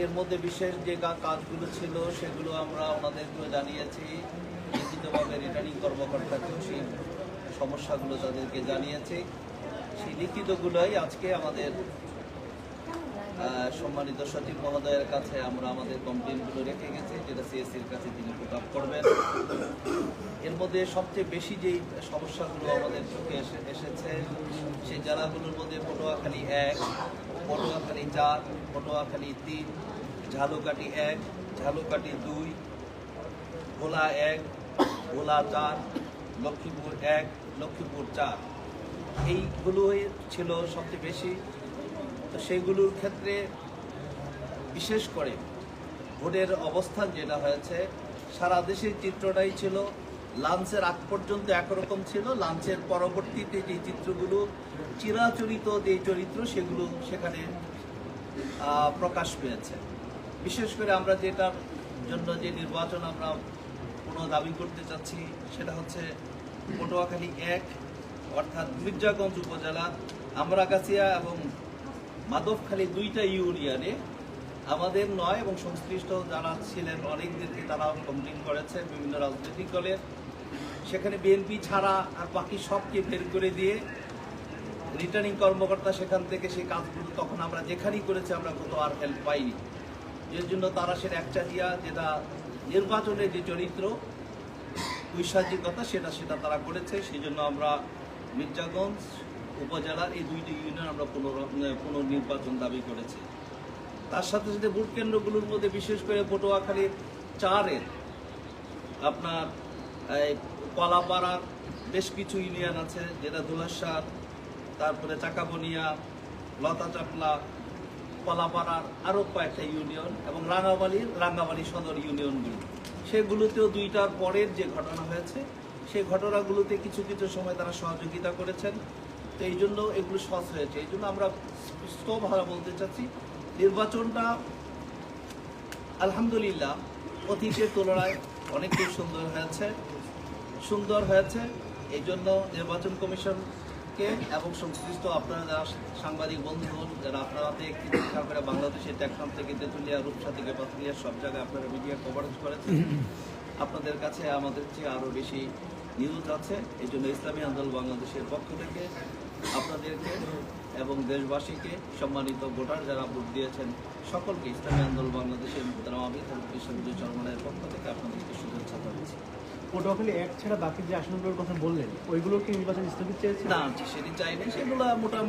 এর মধ্যে বিশেষ যে কাজগুলো ছিল সেগুলো আমরা ওনাদেরকেও জানিয়েছি, লিখিতভাবে রিটার্নিং কর্মকর্তাকেও সেই সমস্যাগুলো তাদেরকে জানিয়েছি। সেই লিখিতগুলোই আজকে আমাদের সম্মানিত সচিব মহোদয়ের কাছে আমরা আমাদের কমপ্লেনগুলো রেখে গেছি, যেটা সিএসসির কাছে তিনি পুট আপ করবেন। এর মধ্যে সবচেয়ে বেশি যেই সমস্যাগুলো আমাদের চোখে এসেছে সেই জেলাগুলোর মধ্যে পটুয়াখালী 1, পটুয়াখালী 4, পটুয়াখালী 3, ঝালকাঠি 1, ঝালকাঠি 2, ভোলা 1, ভোলা 4, লক্ষ্মীপুর 1, লক্ষ্মীপুর 4, এইগুলোই ছিল সবচেয়ে বেশি। তো সেইগুলোর ক্ষেত্রে বিশেষ করে ভোটের অবস্থান যেটা হয়েছে, সারা দেশের চিত্রটাই ছিল লাঞ্চের আগ পর্যন্ত একরকম ছিল, লাঞ্চের পরবর্তীতে যে চিত্রগুলো চিরাচরিত যে চরিত্র সেগুলো সেখানে প্রকাশ পেয়েছে। বিশেষ করে আমরা যেটার জন্য যে নির্বাচন আমরা কোনো দাবি করতে চাচ্ছি সেটা হচ্ছে পটুয়াখালী 1 অর্থাৎ মির্জাগঞ্জ উপজেলা আমরাগাছিয়া এবং মাধবখালী 2টা ইউনিয়নে আমাদের নয় এবং সংশ্লিষ্ট যারা ছিলেন অনেকদেরকে তারা কমপ্লেন করেছেন বিভিন্ন রাজনৈতিক দলের, সেখানে বিএনপি ছাড়া আর বাকি সবকে বের করে দিয়ে রিটার্নিং কর্মকর্তা সেখান থেকে সেই কাজগুলো তখন আমরা যেখানেই করেছি আমরা কোনো আর হেল্প পাইনি। এর জন্য তারা সেটা একচাটিয়া যেটা নির্বাচনের যে চরিত্র ঐশাচিকতা সেটা তারা করেছে। সেই জন্য আমরা মির্জাগঞ্জ উপজেলার এই 2টি ইউনিয়ন আমরা পুনর্নির্বাচন দাবি করেছি। তার সাথে সাথে ভোট কেন্দ্রগুলোর মধ্যে বিশেষ করে পটুয়াখালীর 4-এর আপনার কলাপাড়ার বেশ কিছু ইউনিয়ন আছে, যেটা ধুলাসার, তারপরে চাকাবনিয়া, লতা চাপলা, কলাপাড়ার আরও কয়েকটা ইউনিয়ন এবং রাঙ্গামালী সদর ইউনিয়নগুলো, সেগুলোতেও 2টার পরের যে ঘটনা হয়েছে সেই ঘটনাগুলোতে কিছু কিছু সময় তারা সহযোগিতা করেছেন। তো এই জন্য এগুলো সহজ হয়েছে। এই জন্য আমরা স্পষ্টভাবে বলতে চাচ্ছি নির্বাচনটা আলহামদুলিল্লাহ অতীতের তুলনায় অনেকটাই সুন্দর হয়েছে। এই জন্য নির্বাচন কমিশনকে এবং সংশ্লিষ্ট আপনারা যারা সাংবাদিক বন্ধুগণ যারা আপনারা একটি চিন্তা করে বাংলাদেশের টেকনাম থেকে তেঁতুলিয়া, রূপসা থেকে পাথুরিয়া সব জায়গায় আপনারা মিডিয়া কভারেজ করেছেন, আপনাদের কাছে আমাদের চেয়ে আরও বেশি নিউজ আছে। এই জন্য ইসলামী আন্দোলন বাংলাদেশের পক্ষ থেকে আপনাদেরকে এবং দেশবাসীকে, সম্মানিত ভোটার যারা ভোট দিয়েছেন সকলকে ইসলামী আন্দোলন বাংলাদেশের মুহতারাম বিশ্ববিদ্যালয় চরমনায়ের পক্ষ থেকে আপনাদেরকে শুভেচ্ছা জানাচ্ছি। পটুয়াখালী 1 ছাড়া বাকি যে আসনগুলোর কথা বললেন ওইগুলোর কি নির্বাচন স্থগিত চেয়েছে? না, সেটি চাইনি, সেগুলো মোটামুটি